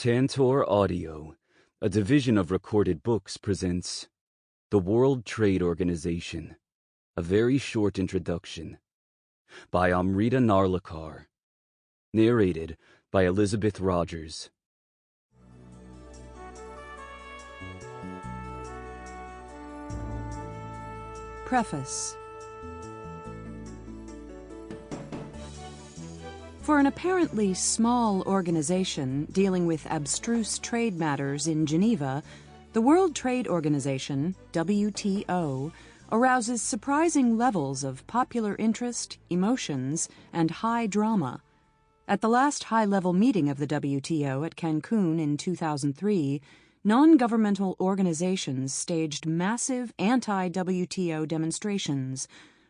Tantor Audio, a division of Recorded Books, presents The World Trade Organization, a very short introduction, by Amrita Narlikar, narrated by Elisabeth Rodgers. Preface. For an apparently small organization dealing with abstruse trade matters in Geneva, the World Trade Organization, WTO, arouses surprising levels of popular interest, emotions, and high drama. At the last high-level meeting of the WTO at Cancun in 2003, non-governmental organizations staged massive anti-WTO demonstrations.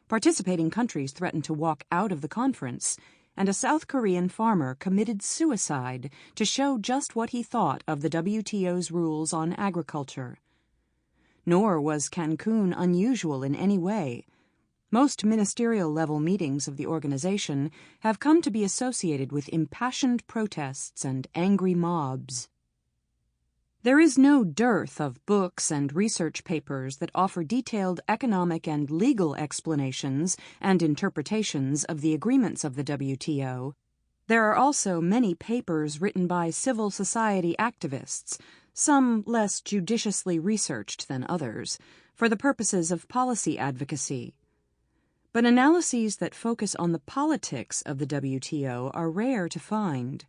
Participating countries threatened to walk out of the conference, and a South Korean farmer committed suicide to show just what he thought of the WTO's rules on agriculture. Nor was Cancun unusual in any way. Most ministerial-level meetings of the organization have come to be associated with impassioned protests and angry mobs. There is no dearth of books and research papers that offer detailed economic and legal explanations and interpretations of the agreements of the WTO. There are also many papers written by civil society activists, some less judiciously researched than others, for the purposes of policy advocacy. But analyses that focus on the politics of the WTO are rare to find.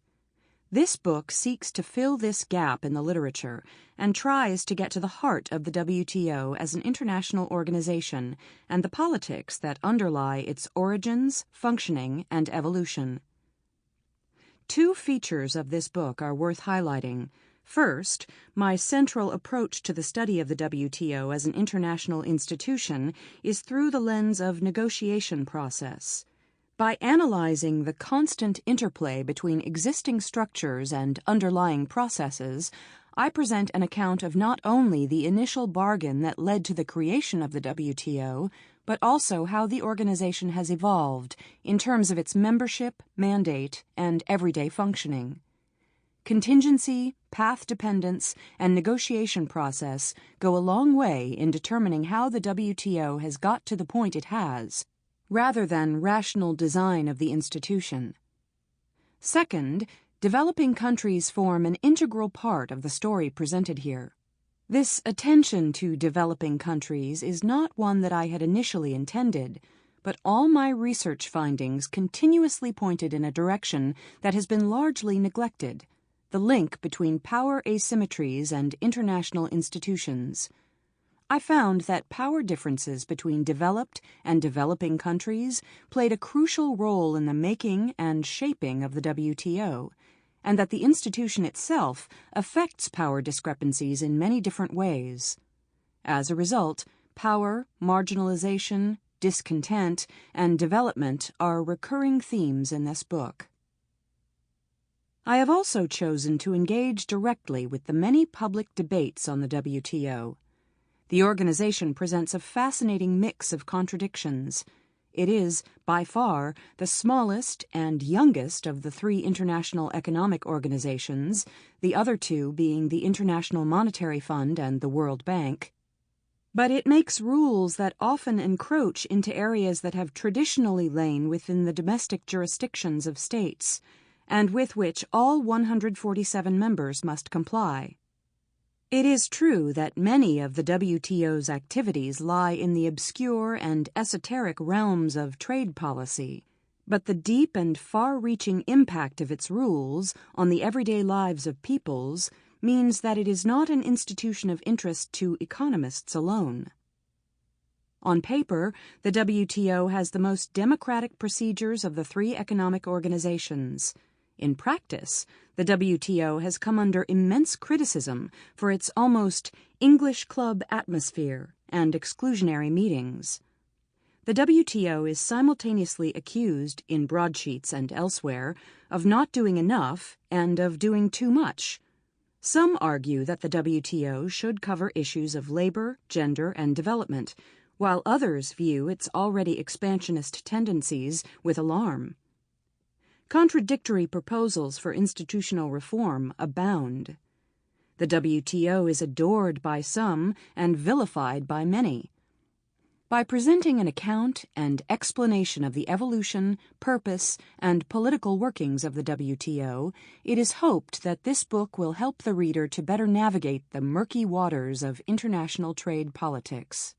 This book seeks to fill this gap in the literature and tries to get to the heart of the WTO as an international organization and the politics that underlie its origins, functioning, and evolution. Two features of this book are worth highlighting. First, my central approach to the study of the WTO as an international institution is through the lens of negotiation process. By analyzing the constant interplay between existing structures and underlying processes, I present an account of not only the initial bargain that led to the creation of the WTO, but also how the organization has evolved in terms of its membership, mandate, and everyday functioning. Contingency, path dependence, and negotiation process go a long way in determining how the WTO has got to the point it has, rather than rational design of the institution. Second, developing countries form an integral part of the story presented here. This attention to developing countries is not one that I had initially intended, but all my research findings continuously pointed in a direction that has been largely neglected: the link between power asymmetries and international institutions. I found that power differences between developed and developing countries played a crucial role in the making and shaping of the WTO, and that the institution itself affects power discrepancies in many different ways. As a result, power, marginalization, discontent, and development are recurring themes in this book. I have also chosen to engage directly with the many public debates on the WTO. The organization presents a fascinating mix of contradictions. It is, by far, the smallest and youngest of the three international economic organizations, the other two being the International Monetary Fund and the World Bank. But it makes rules that often encroach into areas that have traditionally lain within the domestic jurisdictions of states, and with which all 147 members must comply. It is true that many of the WTO's activities lie in the obscure and esoteric realms of trade policy, but the deep and far-reaching impact of its rules on the everyday lives of peoples means that it is not an institution of interest to economists alone. On paper, the WTO has the most democratic procedures of the three economic organizations. In practice, the WTO has come under immense criticism for its almost English club atmosphere and exclusionary meetings. The WTO is simultaneously accused, in broadsheets and elsewhere, of not doing enough and of doing too much. Some argue that the WTO should cover issues of labor, gender, and development, while others view its already expansionist tendencies with alarm. Contradictory proposals for institutional reform abound. The WTO is adored by some and vilified by many. By presenting an account and explanation of the evolution, purpose, and political workings of the WTO, it is hoped that this book will help the reader to better navigate the murky waters of international trade politics.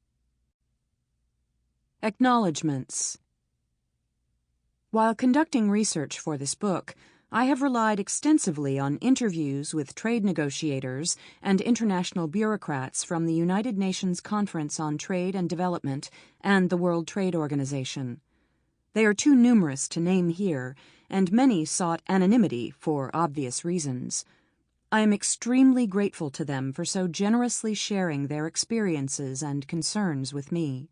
Acknowledgements. While conducting research for this book, I have relied extensively on interviews with trade negotiators and international bureaucrats from the United Nations Conference on Trade and Development and the World Trade Organization. They are too numerous to name here, and many sought anonymity for obvious reasons. I am extremely grateful to them for so generously sharing their experiences and concerns with me.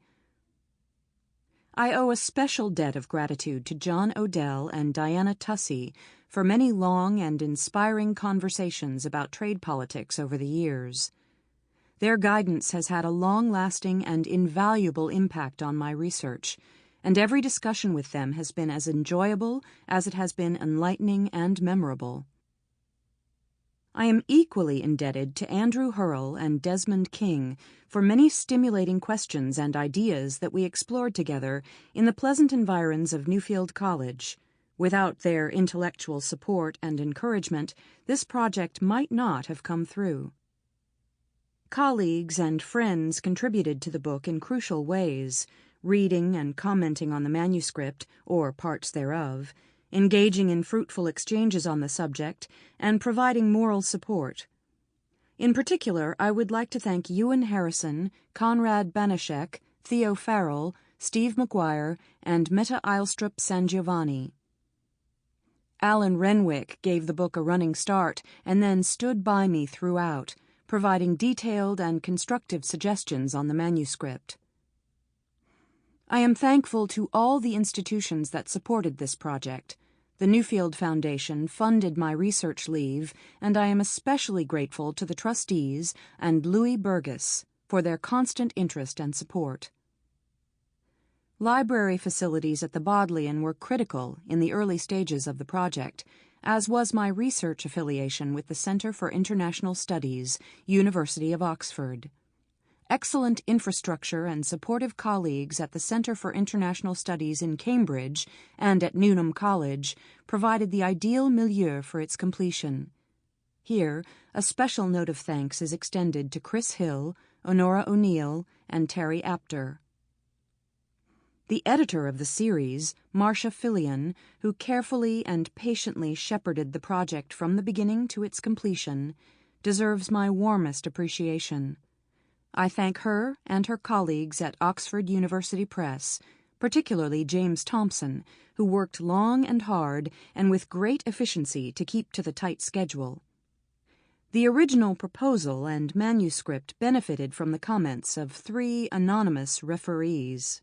I owe a special debt of gratitude to John Odell and Diana Tussey for many long and inspiring conversations about trade politics over the years. Their guidance has had a long-lasting and invaluable impact on my research, and every discussion with them has been as enjoyable as it has been enlightening and memorable. I am equally indebted to Andrew Hurrell and Desmond King for many stimulating questions and ideas that we explored together in the pleasant environs of Newfield College. Without their intellectual support and encouragement, this project might not have come through. Colleagues and friends contributed to the book in crucial ways, reading and commenting on the manuscript, or parts thereof, engaging in fruitful exchanges on the subject, and providing moral support. In particular, I would like to thank Ewan Harrison, Conrad Banashek, Theo Farrell, Steve McGuire, and Meta Eilstrup Sangiovanni. Alan Renwick gave the book a running start and then stood by me throughout, providing detailed and constructive suggestions on the manuscript. I am thankful to all the institutions that supported this project. The Newfield Foundation funded my research leave, and I am especially grateful to the trustees and Louis Burgess for their constant interest and support. Library facilities at the Bodleian were critical in the early stages of the project, as was my research affiliation with the Center for International Studies, University of Oxford. Excellent infrastructure and supportive colleagues at the Center for International Studies in Cambridge and at Newnham College provided the ideal milieu for its completion. Here, a special note of thanks is extended to Chris Hill, Honora O'Neill, and Terry Apter. The editor of the series, Marcia Fillion, who carefully and patiently shepherded the project from the beginning to its completion, deserves my warmest appreciation. I thank her and her colleagues at Oxford University Press, particularly James Thompson, who worked long and hard and with great efficiency to keep to the tight schedule. The original proposal and manuscript benefited from the comments of 3 anonymous referees.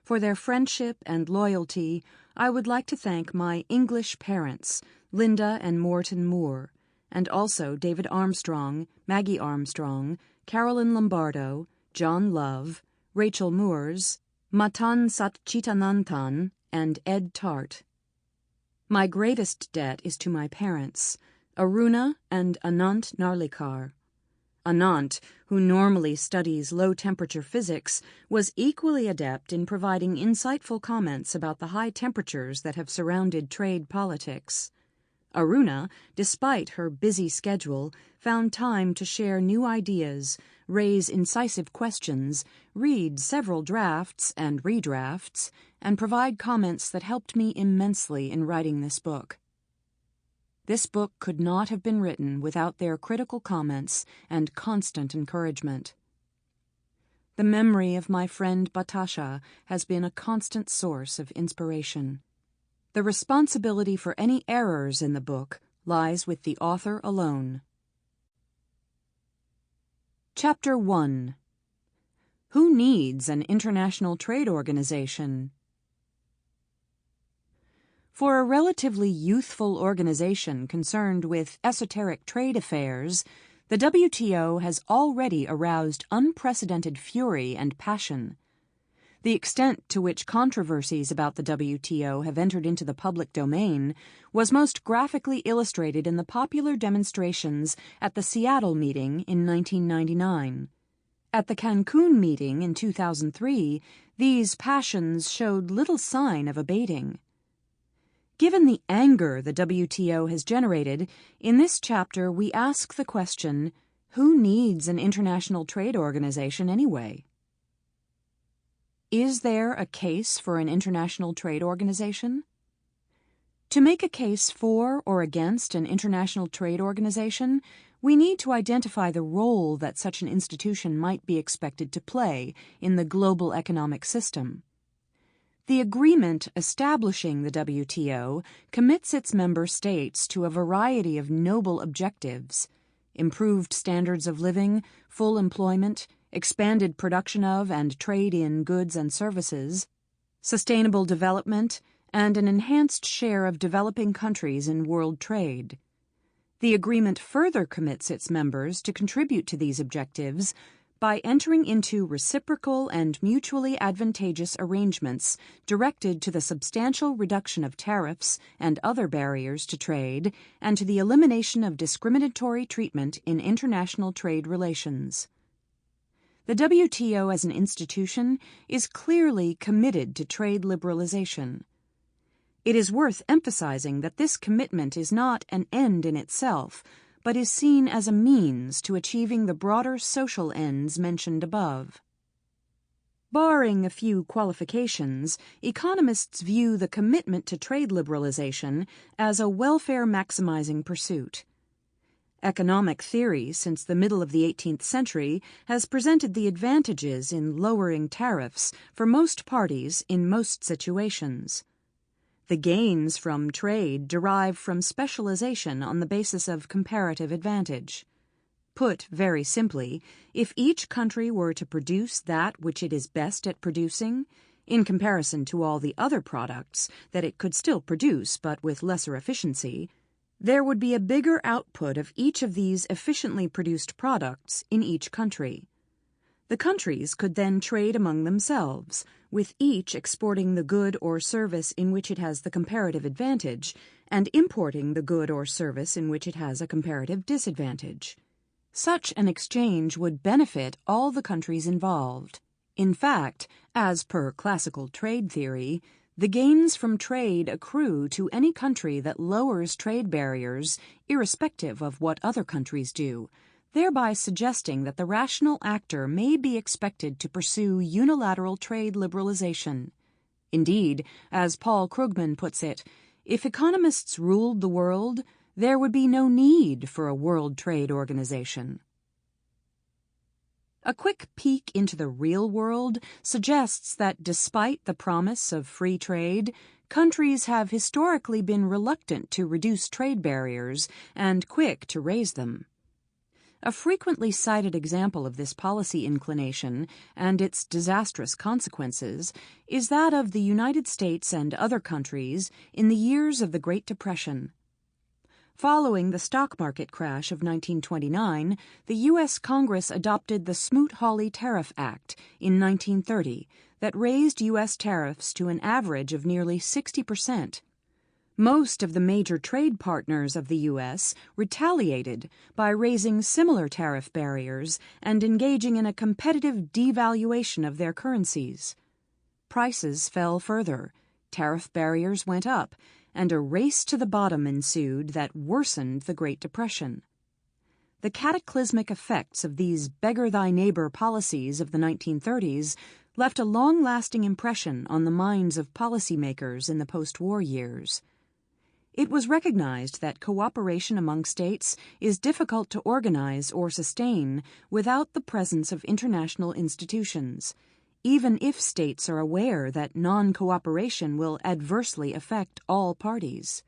For their friendship and loyalty, I would like to thank my English parents, Linda and Morton Moore, and also David Armstrong, Maggie Armstrong, Carolyn Lombardo, John Love, Rachel Moores, Matan Satchitananthan, and Ed Tart. My greatest debt is to my parents, Aruna and Anant Narlikar. Anant, who normally studies low-temperature physics, was equally adept in providing insightful comments about the high temperatures that have surrounded trade politics. Aruna, despite her busy schedule, found time to share new ideas, raise incisive questions, read several drafts and redrafts, and provide comments that helped me immensely in writing this book. This book could not have been written without their critical comments and constant encouragement. The memory of my friend Batasha has been a constant source of inspiration. The responsibility for any errors in the book lies with the author alone. Chapter 1. Who needs an international trade organization? For a relatively youthful organization concerned with esoteric trade affairs, the WTO has already aroused unprecedented fury and passion. The extent to which controversies about the WTO have entered into the public domain was most graphically illustrated in the popular demonstrations at the Seattle meeting in 1999. At the Cancun meeting in 2003, these passions showed little sign of abating. Given the anger the WTO has generated, in this chapter we ask the question, who needs an international trade organization anyway? Is there a case for an international trade organization? To make a case for or against an international trade organization, we need to identify the role that such an institution might be expected to play in the global economic system. The agreement establishing the WTO commits its member states to a variety of noble objectives: improved standards of living, full employment, expanded production of and trade in goods and services, sustainable development, and an enhanced share of developing countries in world trade. The agreement further commits its members to contribute to these objectives by entering into reciprocal and mutually advantageous arrangements directed to the substantial reduction of tariffs and other barriers to trade and to the elimination of discriminatory treatment in international trade relations. The WTO as an institution is clearly committed to trade liberalization. It is worth emphasizing that this commitment is not an end in itself, but is seen as a means to achieving the broader social ends mentioned above. Barring a few qualifications, economists view the commitment to trade liberalization as a welfare-maximizing pursuit. Economic theory since the middle of the 18th century has presented the advantages in lowering tariffs for most parties in most situations. The gains from trade derive from specialization on the basis of comparative advantage. Put very simply, if each country were to produce that which it is best at producing, in comparison to all the other products that it could still produce but with lesser efficiency, there would be a bigger output of each of these efficiently produced products in each country. The countries could then trade among themselves, with each exporting the good or service in which it has the comparative advantage and importing the good or service in which it has a comparative disadvantage. Such an exchange would benefit all the countries involved. In fact, as per classical trade theory, the gains from trade accrue to any country that lowers trade barriers, irrespective of what other countries do, thereby suggesting that the rational actor may be expected to pursue unilateral trade liberalization. Indeed, as Paul Krugman puts it, if economists ruled the world, there would be no need for a World Trade Organization. A quick peek into the real world suggests that despite the promise of free trade, countries have historically been reluctant to reduce trade barriers and quick to raise them. A frequently cited example of this policy inclination and its disastrous consequences is that of the United States and other countries in the years of the Great Depression. Following the stock market crash of 1929, the U.S. Congress adopted the Smoot-Hawley Tariff Act in 1930 that raised U.S. tariffs to an average of nearly 60%. Most of the major trade partners of the U.S. retaliated by raising similar tariff barriers and engaging in a competitive devaluation of their currencies. Prices fell further, tariff barriers went up, and a race to the bottom ensued that worsened the Great Depression. The cataclysmic effects of these beggar-thy-neighbor policies of the 1930s left a long-lasting impression on the minds of policymakers in the post-war years. It was recognized that cooperation among states is difficult to organize or sustain without the presence of international institutions, even if states are aware that non-cooperation will adversely affect all parties.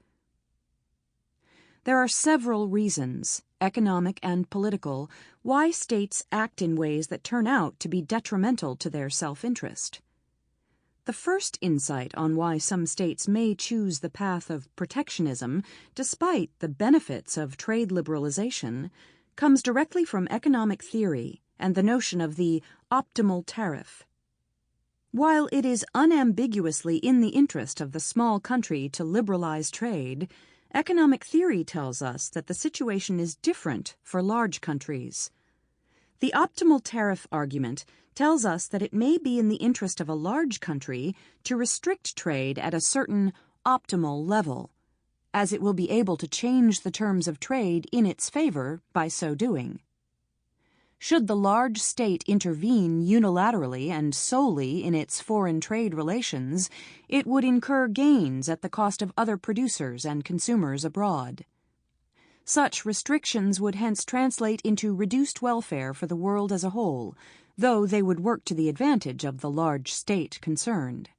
There are several reasons, economic and political, why states act in ways that turn out to be detrimental to their self-interest. The first insight on why some states may choose the path of protectionism, despite the benefits of trade liberalization, comes directly from economic theory and the notion of the optimal tariff. While it is unambiguously in the interest of the small country to liberalize trade, economic theory tells us that the situation is different for large countries. The optimal tariff argument tells us that it may be in the interest of a large country to restrict trade at a certain optimal level, as it will be able to change the terms of trade in its favor by so doing. Should the large state intervene unilaterally and solely in its foreign trade relations, it would incur gains at the cost of other producers and consumers abroad. Such restrictions would hence translate into reduced welfare for the world as a whole, though they would work to the advantage of the large state concerned.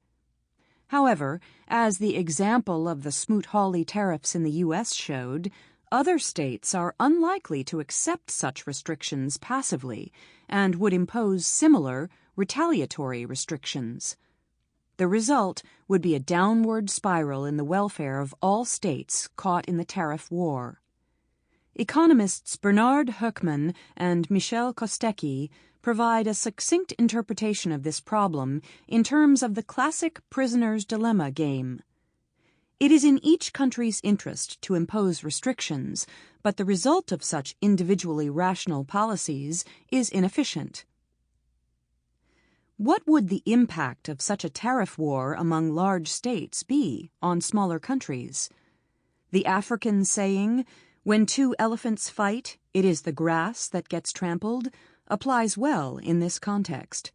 However, as the example of the Smoot-Hawley tariffs in the U.S. showed, other states are unlikely to accept such restrictions passively and would impose similar, retaliatory restrictions. The result would be a downward spiral in the welfare of all states caught in the tariff war. Economists Bernard Höckmann and Michel Kostecki provide a succinct interpretation of this problem in terms of the classic prisoner's dilemma game. It is in each country's interest to impose restrictions, but the result of such individually rational policies is inefficient. What would the impact of such a tariff war among large states be on smaller countries? The African saying, "When two elephants fight, it is the grass that gets trampled," applies well in this context.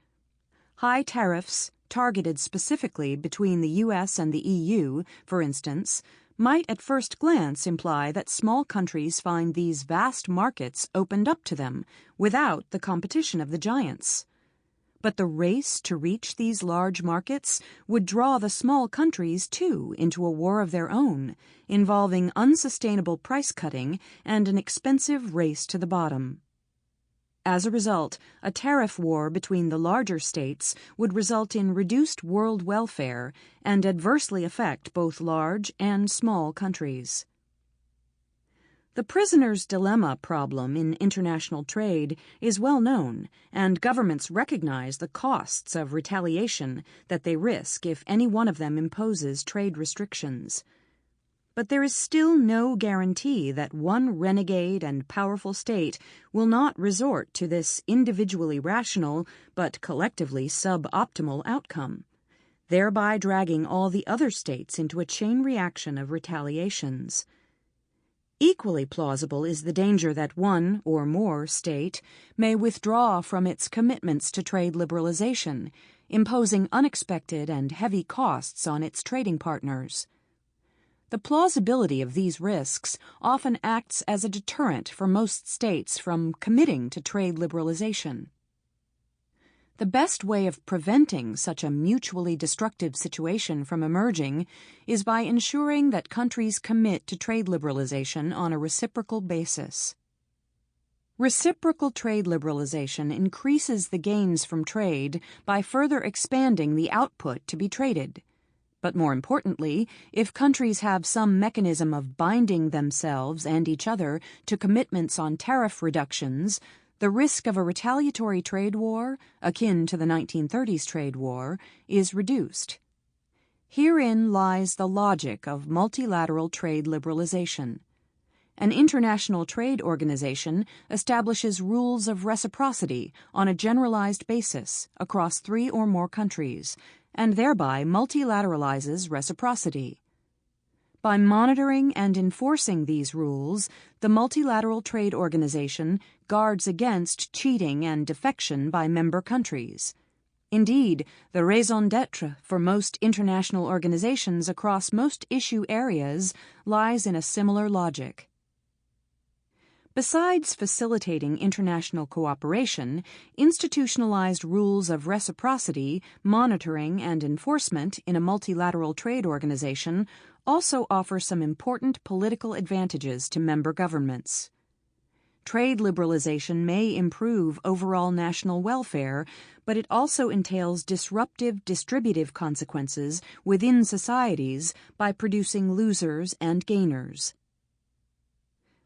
High tariffs, targeted specifically between the U.S. and the EU, for instance, might at first glance imply that small countries find these vast markets opened up to them without the competition of the giants. But the race to reach these large markets would draw the small countries, too, into a war of their own, involving unsustainable price cutting and an expensive race to the bottom. As a result, a tariff war between the larger states would result in reduced world welfare and adversely affect both large and small countries. The prisoner's dilemma problem in international trade is well known, and governments recognize the costs of retaliation that they risk if any one of them imposes trade restrictions. But there is still no guarantee that one renegade and powerful state will not resort to this individually rational but collectively suboptimal outcome, thereby dragging all the other states into a chain reaction of retaliations. Equally plausible is the danger that one or more state may withdraw from its commitments to trade liberalization, imposing unexpected and heavy costs on its trading partners. The plausibility of these risks often acts as a deterrent for most states from committing to trade liberalization. The best way of preventing such a mutually destructive situation from emerging is by ensuring that countries commit to trade liberalization on a reciprocal basis. Reciprocal trade liberalization increases the gains from trade by further expanding the output to be traded. But more importantly, if countries have some mechanism of binding themselves and each other to commitments on tariff reductions, the risk of a retaliatory trade war, akin to the 1930s trade war, is reduced. Herein lies the logic of multilateral trade liberalization. An international trade organization establishes rules of reciprocity on a generalized basis across 3 or more countries, and thereby multilateralizes reciprocity. By monitoring and enforcing these rules, the Multilateral Trade Organization guards against cheating and defection by member countries. Indeed, the raison d'etre for most international organizations across most issue areas lies in a similar logic. Besides facilitating international cooperation, institutionalized rules of reciprocity, monitoring, and enforcement in a multilateral trade organization also offer some important political advantages to member governments. Trade liberalization may improve overall national welfare, but it also entails disruptive distributive consequences within societies by producing losers and gainers.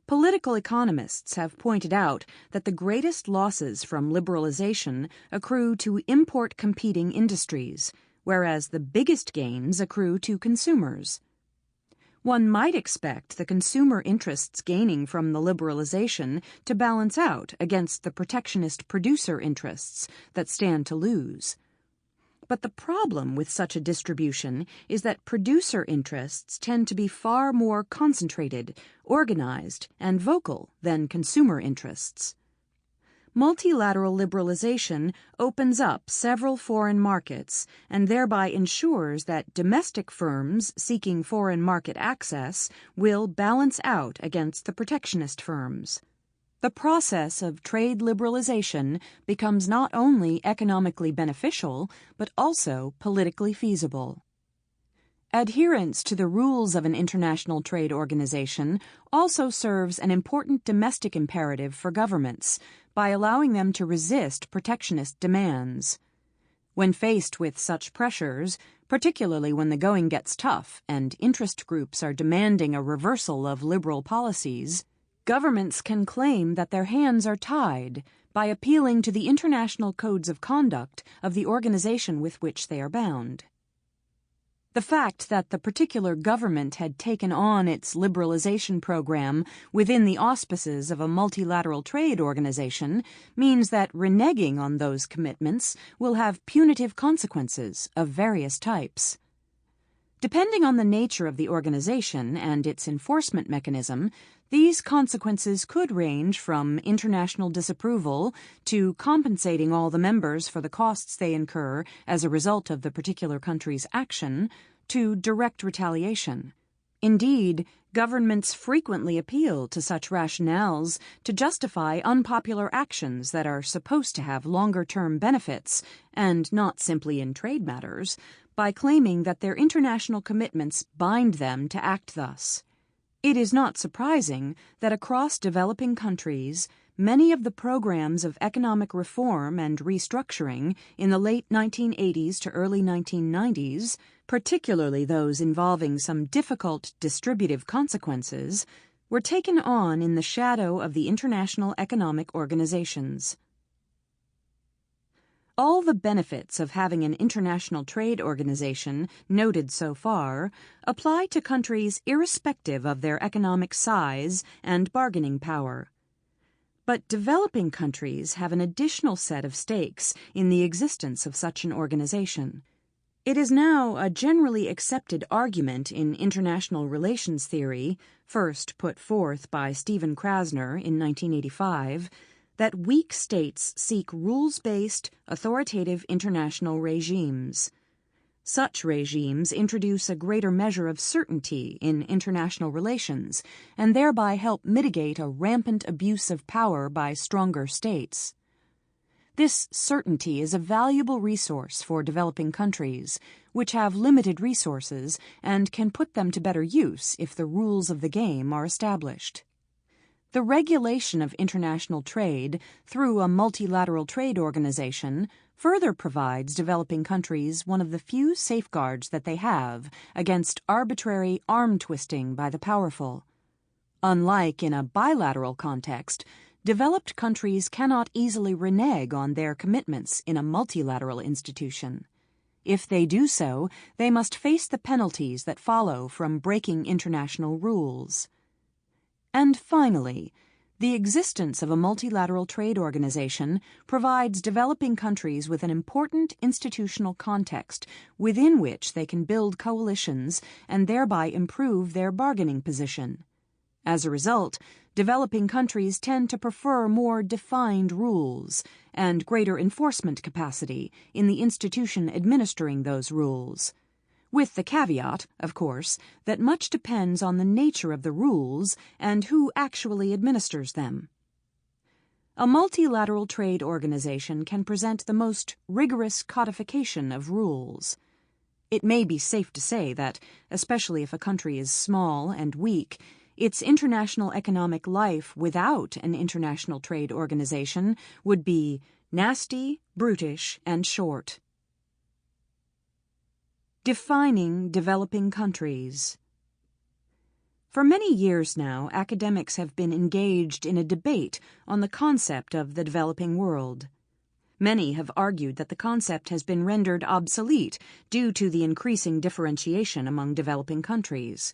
Political economists have pointed out that the greatest losses from liberalization accrue to import-competing industries, whereas the biggest gains accrue to consumers. One might expect the consumer interests gaining from the liberalization to balance out against the protectionist producer interests that stand to lose. But the problem with such a distribution is that producer interests tend to be far more concentrated, organized, and vocal than consumer interests. Multilateral liberalization opens up several foreign markets and thereby ensures that domestic firms seeking foreign market access will balance out against the protectionist firms. The process of trade liberalization becomes not only economically beneficial, but also politically feasible. Adherence to the rules of an international trade organization also serves an important domestic imperative for governments by allowing them to resist protectionist demands. When faced with such pressures, particularly when the going gets tough and interest groups are demanding a reversal of liberal policies, governments can claim that their hands are tied by appealing to the international codes of conduct of the organization with which they are bound. The fact that the particular government had taken on its liberalization program within the auspices of a multilateral trade organization means that reneging on those commitments will have punitive consequences of various types. Depending on the nature of the organization and its enforcement mechanism, these consequences could range from international disapproval to compensating all the members for the costs they incur as a result of the particular country's action, to direct retaliation. Indeed, governments frequently appeal to such rationales to justify unpopular actions that are supposed to have longer-term benefits, and not simply in trade matters, by claiming that their international commitments bind them to act thus. It is not surprising that across developing countries, many of the programs of economic reform and restructuring in the late 1980s to early 1990s, particularly those involving some difficult distributive consequences, were taken on in the shadow of the international economic organizations. All the benefits of having an international trade organization noted so far apply to countries irrespective of their economic size and bargaining power. But developing countries have an additional set of stakes in the existence of such an organization. It is now a generally accepted argument in international relations theory, first put forth by Stephen Krasner in 1985, that weak states seek rules-based, authoritative international regimes. Such regimes introduce a greater measure of certainty in international relations and thereby help mitigate a rampant abuse of power by stronger states. This certainty is a valuable resource for developing countries, which have limited resources and can put them to better use if the rules of the game are established. The regulation of international trade through a multilateral trade organization further provides developing countries one of the few safeguards that they have against arbitrary arm-twisting by the powerful. Unlike in a bilateral context, developed countries cannot easily renege on their commitments in a multilateral institution. If they do so, they must face the penalties that follow from breaking international rules. And finally, the existence of a multilateral trade organization provides developing countries with an important institutional context within which they can build coalitions and thereby improve their bargaining position. As a result, developing countries tend to prefer more defined rules and greater enforcement capacity in the institution administering those rules. With the caveat, of course, that much depends on the nature of the rules and who actually administers them. A multilateral trade organization can present the most rigorous codification of rules. It may be safe to say that, especially if a country is small and weak, its international economic life without an international trade organization would be nasty, brutish, and short. Defining developing countries. For many years now, academics have been engaged in a debate on the concept of the developing world. Many have argued that the concept has been rendered obsolete due to the increasing differentiation among developing countries.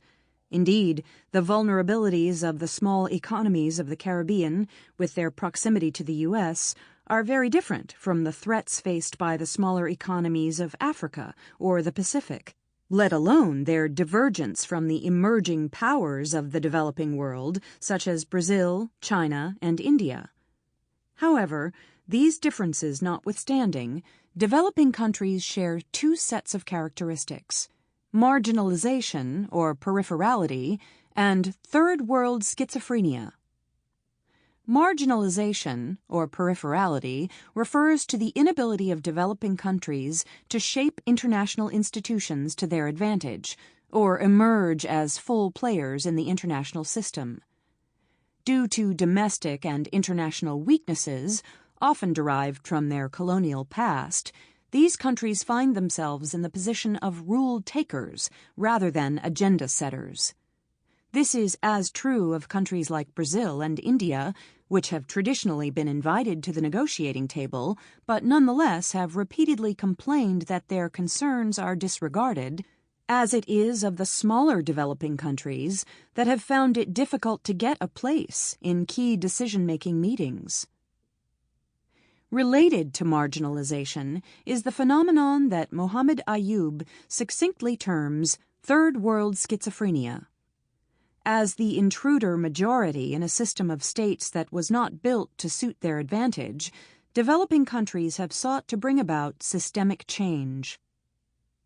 Indeed, the vulnerabilities of the small economies of the Caribbean, with their proximity to the U.S., are very different from the threats faced by the smaller economies of Africa or the Pacific, let alone their divergence from the emerging powers of the developing world, such as Brazil, China, and India. However, these differences notwithstanding, developing countries share two sets of characteristics: marginalization, or peripherality, and third world schizophrenia. Marginalization, or peripherality, refers to the inability of developing countries to shape international institutions to their advantage, or emerge as full players in the international system. Due to domestic and international weaknesses, often derived from their colonial past, these countries find themselves in the position of rule-takers rather than agenda-setters. This is as true of countries like Brazil and India, which have traditionally been invited to the negotiating table, but nonetheless have repeatedly complained that their concerns are disregarded, as it is of the smaller developing countries that have found it difficult to get a place in key decision-making meetings. Related to marginalization is the phenomenon that Mohammed Ayub succinctly terms third world schizophrenia. As the intruder majority in a system of states that was not built to suit their advantage, developing countries have sought to bring about systemic change.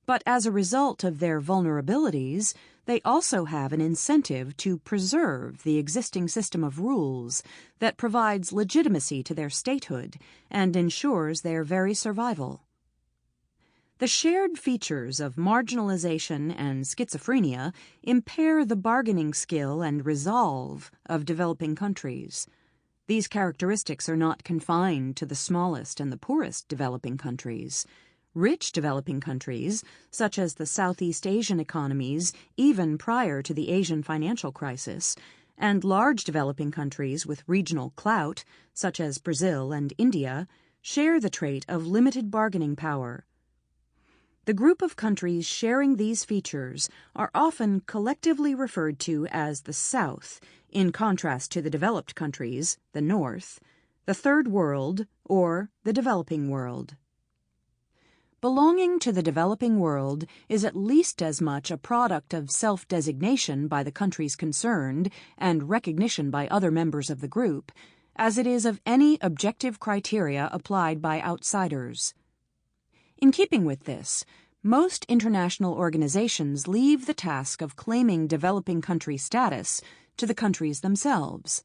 But as a result of their vulnerabilities, they also have an incentive to preserve the existing system of rules that provides legitimacy to their statehood and ensures their very survival. The shared features of marginalization and schizophrenia impair the bargaining skill and resolve of developing countries. These characteristics are not confined to the smallest and the poorest developing countries. Rich developing countries, such as the Southeast Asian economies even prior to the Asian financial crisis, and large developing countries with regional clout, such as Brazil and India, share the trait of limited bargaining power. The group of countries sharing these features are often collectively referred to as the South, in contrast to the developed countries, the North, the Third World, or the Developing World. Belonging to the developing world is at least as much a product of self-designation by the countries concerned and recognition by other members of the group as it is of any objective criteria applied by outsiders. In keeping with this, most international organizations leave the task of claiming developing country status to the countries themselves.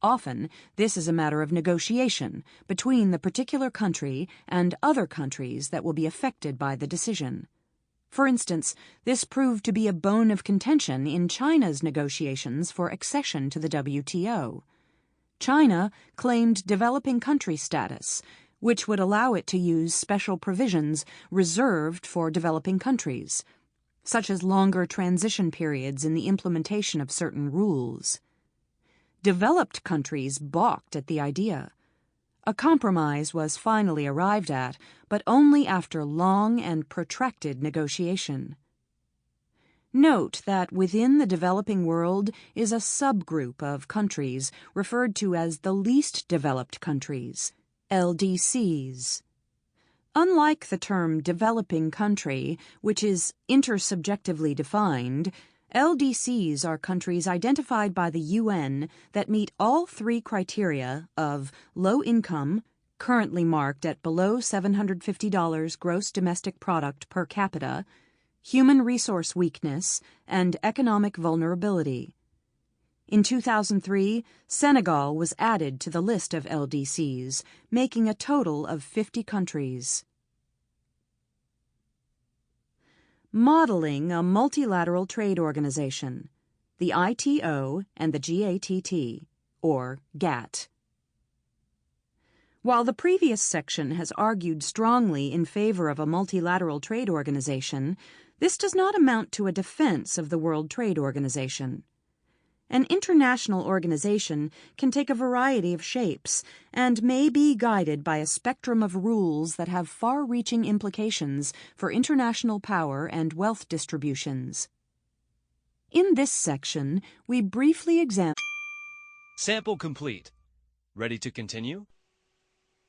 Often, this is a matter of negotiation between the particular country and other countries that will be affected by the decision. For instance, this proved to be a bone of contention in China's negotiations for accession to the WTO. China claimed developing country status, which would allow it to use special provisions reserved for developing countries, such as longer transition periods in the implementation of certain rules. Developed countries balked at the idea. A compromise was finally arrived at, but only after long and protracted negotiation. Note that within the developing world is a subgroup of countries referred to as the least developed countries, LDCs. Unlike the term developing country, which is intersubjectively defined, LDCs are countries identified by the UN that meet all three criteria of low income, currently marked at below $750 gross domestic product per capita, human resource weakness, and economic vulnerability. In 2003, Senegal was added to the list of LDCs, making a total of 50 countries. Modeling a multilateral trade organization, the ITO and the GATT, or GATT. While the previous section has argued strongly in favor of a multilateral trade organization, this does not amount to a defense of the World Trade Organization. An international organization can take a variety of shapes and may be guided by a spectrum of rules that have far-reaching implications for international power and wealth distributions. In this section, we briefly examine... Sample complete. Ready to continue?